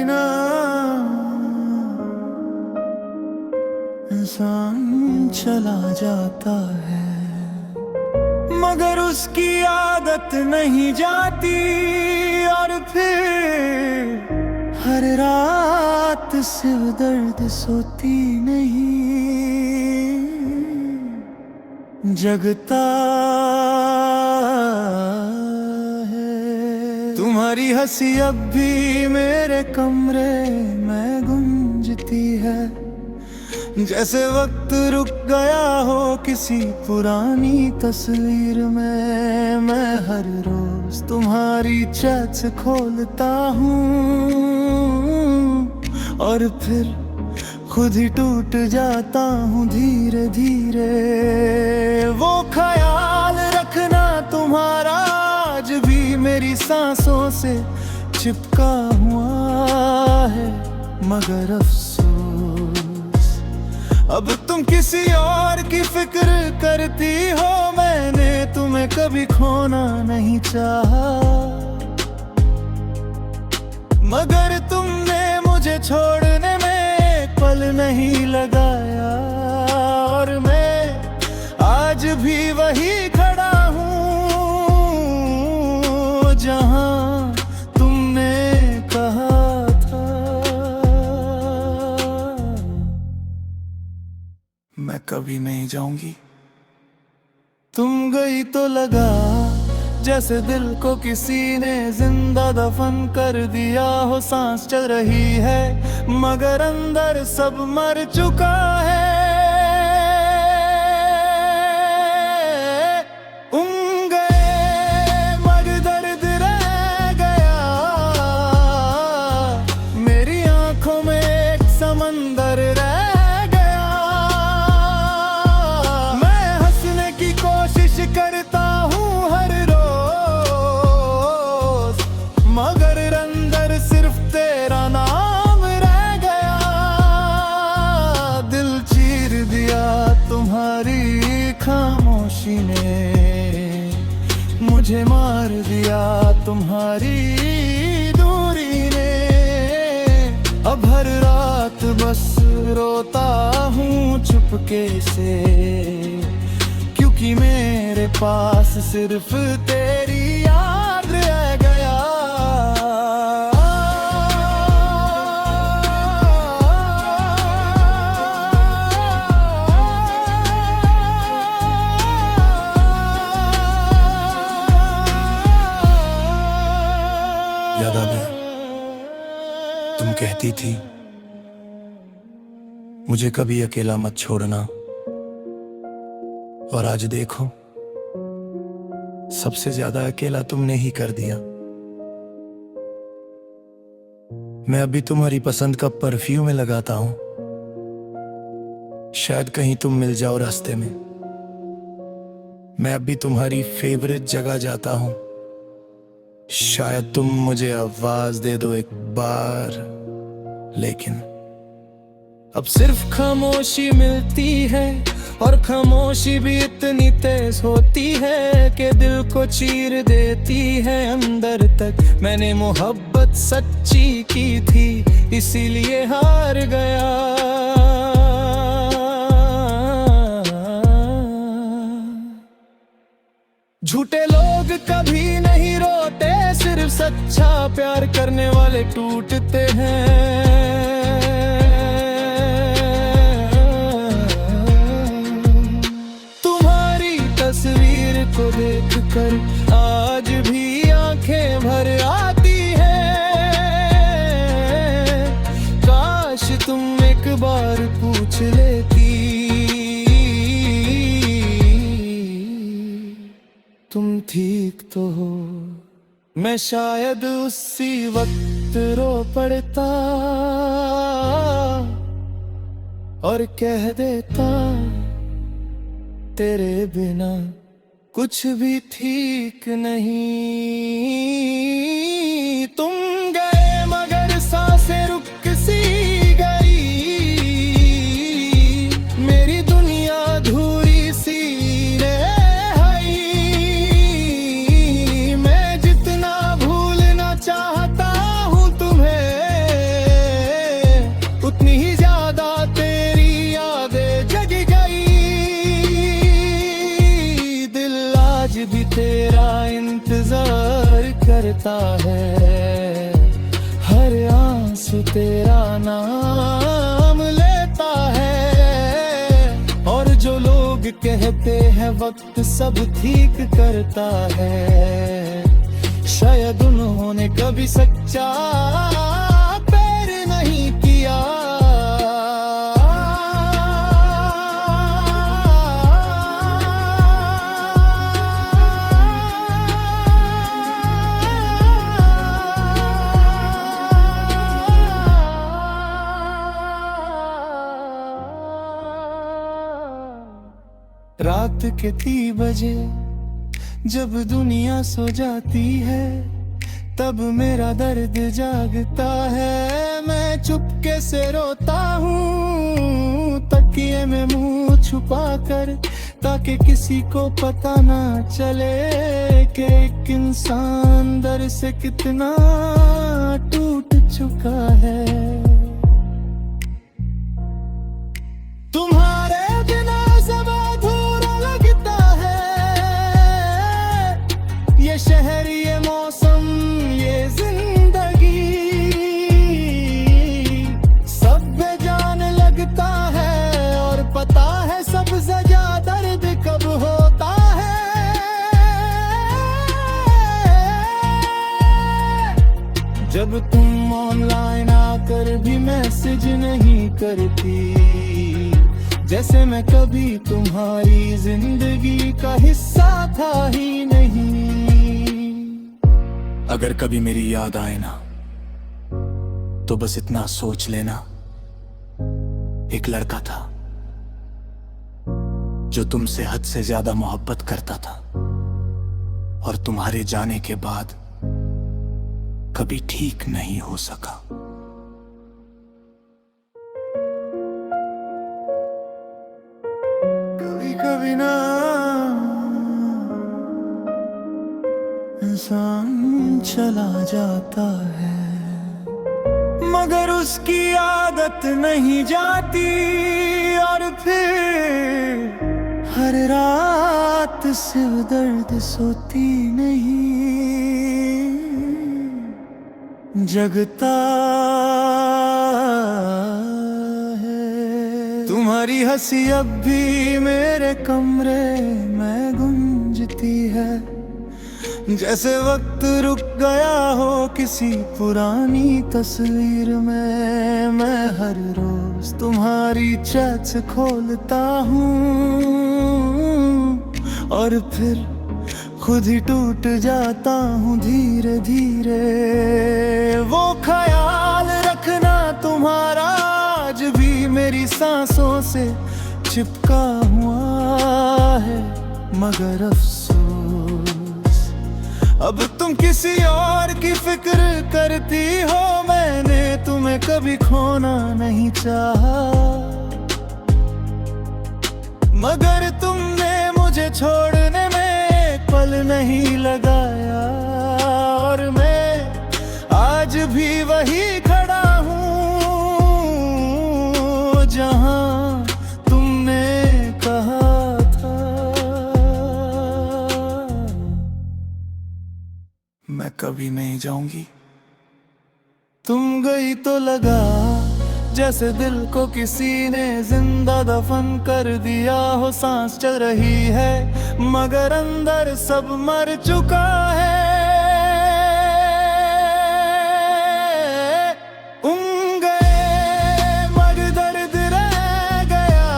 बिना इंसान चला जाता है, मगर उसकी आदत नहीं जाती। और फिर हर रात सिर्फ दर्द सोती नहीं, जगता है। तुम्हारी हंसी अब भी मेरे कमरे में गूंजती है, जैसे वक्त रुक गया हो किसी पुरानी तस्वीर में। मैं हर रोज तुम्हारी चैट से खोलता हूँ और फिर खुद ही टूट जाता हूँ धीरे धीरे। वो ख्याल रखना तुम्हारा आज भी मेरी सांसों से चिपका हुआ है, मगर अफसोस अब तुम किसी और की फिक्र करती हो। मैंने तुम्हें कभी खोना नहीं चाहा, मगर तुमने मुझे छोड़ने में एक पल नहीं लगाया। और मैं आज भी वही खड़ा हूँ जहाँ तुमने कहा था। मैं कभी नहीं जाऊंगी। तुम गई तो लगा जैसे दिल को किसी ने जिंदा दफन कर दिया हो। सांस चल रही है मगर अंदर सब मर चुका है। गए मगर दर्द रह गया, मेरी आंखों में एक समंदर रह गया। मैं हंसने की कोशिश करता हूँ हर रोज, मगर अंदर सिर्फ तेरा नाम रह गया। दिल चीर दिया तुम्हारी खामोशी ने, मुझे मार दिया तुम्हारी दूरी ने। अब हर रात बस रोता हूँ चुपके से, क्योंकि मेरे पास सिर्फ तेरी याद रह गया। याद आ गया, तुम कहती थी मुझे कभी अकेला मत छोड़ना, और आज देखो सबसे ज्यादा अकेला तुमने ही कर दिया। मैं अभी तुम्हारी पसंद का परफ्यूम लगाता हूं, शायद कहीं तुम मिल जाओ रास्ते में। मैं अभी तुम्हारी फेवरेट जगह जाता हूं, शायद तुम मुझे आवाज दे दो एक बार। लेकिन अब सिर्फ खामोशी मिलती है, और खामोशी भी इतनी तेज होती है कि दिल को चीर देती है अंदर तक। मैंने मोहब्बत सच्ची की थी, इसीलिए हार गया। झूठे लोग कभी नहीं रोते, सिर्फ सच्चा प्यार करने वाले टूटते हैं। तुम्हारी तस्वीर को देखकर आज भी आंखें भर आती हैं। काश तुम एक बार पूछ लेती, तुम ठीक तो हो। मैं शायद उसी वक्त रो पड़ता और कह देता तेरे बिना कुछ भी ठीक नहीं। तुम गए मगर सांसें रुक सी गई, मेरी दुनिया अधूरी सी रह गई। मैं जितना भूलना चाहता हूँ तुम्हें, इंतजार करता है, हर आंसू तेरा नाम लेता है। और जो लोग कहते हैं वक्त सब ठीक करता है, शायद उन्होंने कभी सच्चा प्यार नहीं किया। रात के 3 बजे जब दुनिया सो जाती है, तब मेरा दर्द जागता है। मैं चुपके से रोता हूँ तकिए में मुंह छुपा कर, ताकि किसी को पता ना चले कि एक इंसान दर से कितना टूट चुका है। तुम्हारे बिना सब अधूरा लगता है, ये शहर, ये मौसम, ये जिंदगी सब बेजान लगता है। और पता है सबसे ज्यादा दर्द कब होता है, जब तुम ऑनलाइन आकर भी मैसेज नहीं करती, जैसे मैं कभी तुम्हारी जिंदगी का हिस्सा था ही नहीं। अगर कभी मेरी याद आए ना, तो बस इतना सोच लेना, एक लड़का था जो तुमसे हद से ज्यादा मोहब्बत करता था, और तुम्हारे जाने के बाद कभी ठीक नहीं हो सका। कभी कभी ना इंसान चला जाता है, मगर उसकी आदत नहीं जाती। और फिर हर रात सिर्फ दर्द सोती नहीं, जगता है। तुम्हारी हंसी अब भी मेरे कमरे में गूंजती है, जैसे वक्त रुक गया हो किसी पुरानी तस्वीर में। मैं हर रोज तुम्हारी चैट्स खोलता हूँ, और फिर खुद ही टूट जाता हूँ धीरे धीरे। वो ख्याल रखना तुम्हारा आज भी मेरी सांसों से चिपका हुआ है, मगर अफसोस अब तुम किसी और की फिक्र करती हो। मैंने तुम्हें कभी खोना नहीं चाहा, मगर तुमने मुझे छोड़ने में एक पल नहीं लगाया। और मैं आज भी वही खड़ा हूँ जहाँ तुमने कहा था। मैं कभी नहीं जाऊंगी। तुम गई तो लगा जैसे दिल को किसी ने जिंदा दफन कर दिया हो। सांस चल रही है मगर अंदर सब मर चुका है। मगर दर्द रह गया,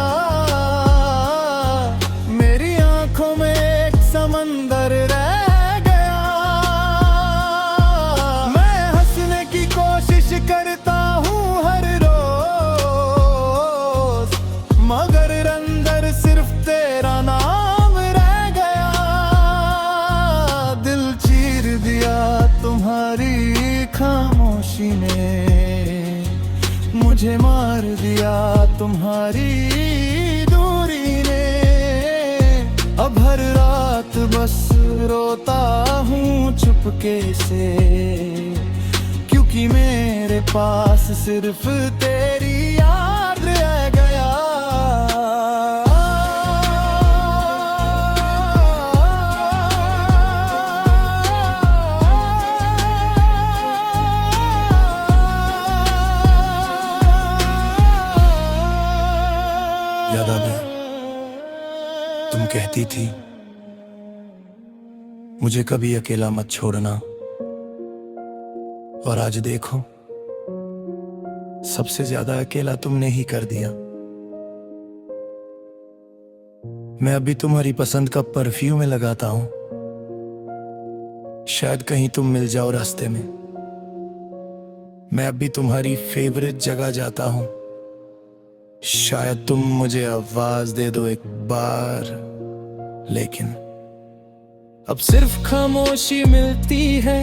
मेरी आंखों में एक समंदर रह गया। मैं हंसने की कोशिश करता हूँ हर रोज, मगर अंदर सिर्फ तेरा नाम रह गया। दिल चीर दिया तुम्हारी खामोशी ने, मुझे मार दिया तुम्हारी दूरी ने। अब हर रात बस रोता हूँ चुपके से, क्योंकि मेरे पास सिर्फ तेरी याद रह गया। मुझे कभी अकेला मत छोड़ना। और आज देखो, सबसे ज्यादा अकेला तुमने ही कर दिया। मैं अभी तुम्हारी पसंद का परफ्यूम लगाता हूं, शायद कहीं तुम मिल जाओ रास्ते में। मैं अभी तुम्हारी फेवरेट जगह जाता हूं, शायद तुम मुझे आवाज दे दो एक बार। लेकिन अब सिर्फ खामोशी मिलती है,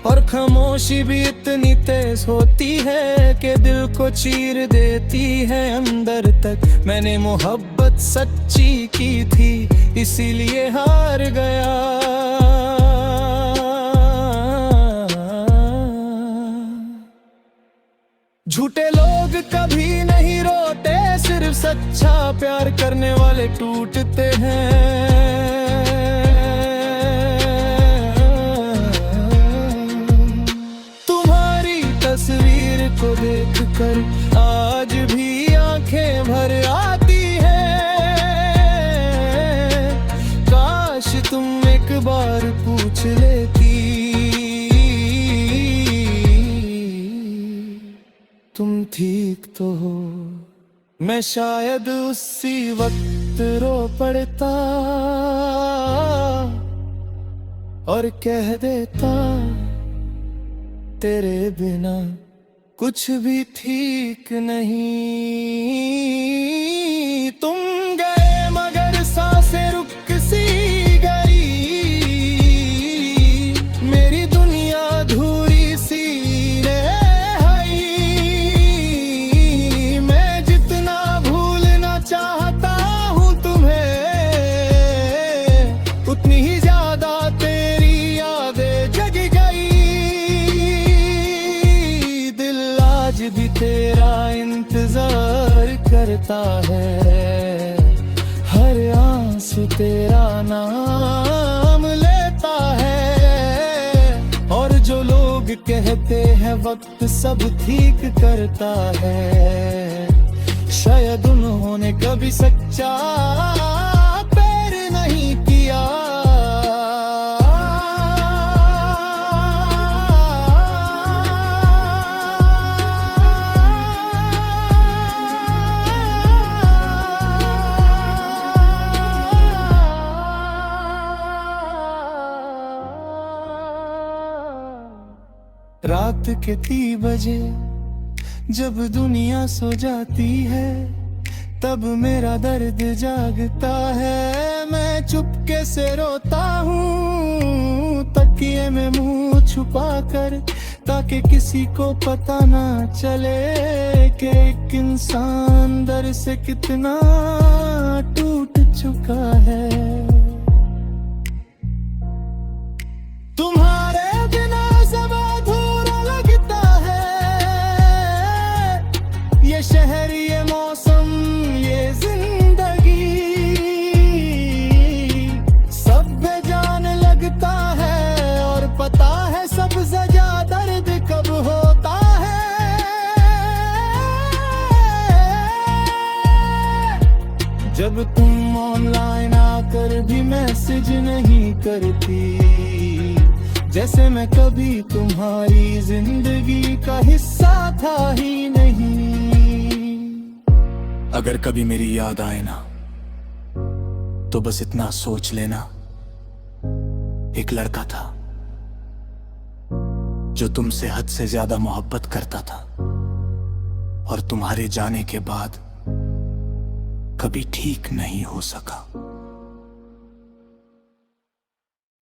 और खामोशी भी इतनी तेज होती है कि दिल को चीर देती है अंदर तक। मैंने मोहब्बत सच्ची की थी, इसीलिए हार गया। झूठे लोग कभी नहीं रोते, सिर्फ सच्चा प्यार करने वाले टूटते हैं। तस्वीर को देखकर आज भी आंखें भर आती हैं। काश तुम एक बार पूछ लेती, तुम ठीक तो हो। मैं शायद उसी वक्त रो पड़ता और कह देता, तेरे बिना कुछ भी ठीक नहीं। तुम गए मगर सांसें रुक सी गई, मेरी दुनिया अधूरी सी रही। मैं जितना भूलना चाहता हूँ तुम्हें, उतनी ही ज्यादा तेरी यादें जग गई। आज भी तेरा इंतजार करता है, हर आंसू तेरा नाम लेता है। और जो लोग कहते हैं वक्त सब ठीक करता है, शायद उन्होंने कभी सच्चा प्यार नहीं किया। रात के 3 बजे जब दुनिया सो जाती है, तब मेरा दर्द जागता है। मैं चुपके से रोता हूँ तकिए में मुंह छुपाकर, ताकि किसी को पता ना चले कि एक इंसान अंदर से कितना टूट चुका है। तुम्हारे बिना सब अधूरा लगता है, ये शहर, ये मौसम, ये जिंदगी सब बेजान लगता है। और पता है सबसे ज्यादा दर्द कब होता है, जब तुम ऑनलाइन आकर भी मैसेज नहीं करती, जैसे मैं कभी तुम्हारी जिंदगी का हिस्सा था ही नहीं। अगर कभी मेरी याद आए ना, तो बस इतना सोच लेना, एक लड़का था जो तुमसे हद से ज्यादा मोहब्बत करता था, और तुम्हारे जाने के बाद कभी ठीक नहीं हो सका।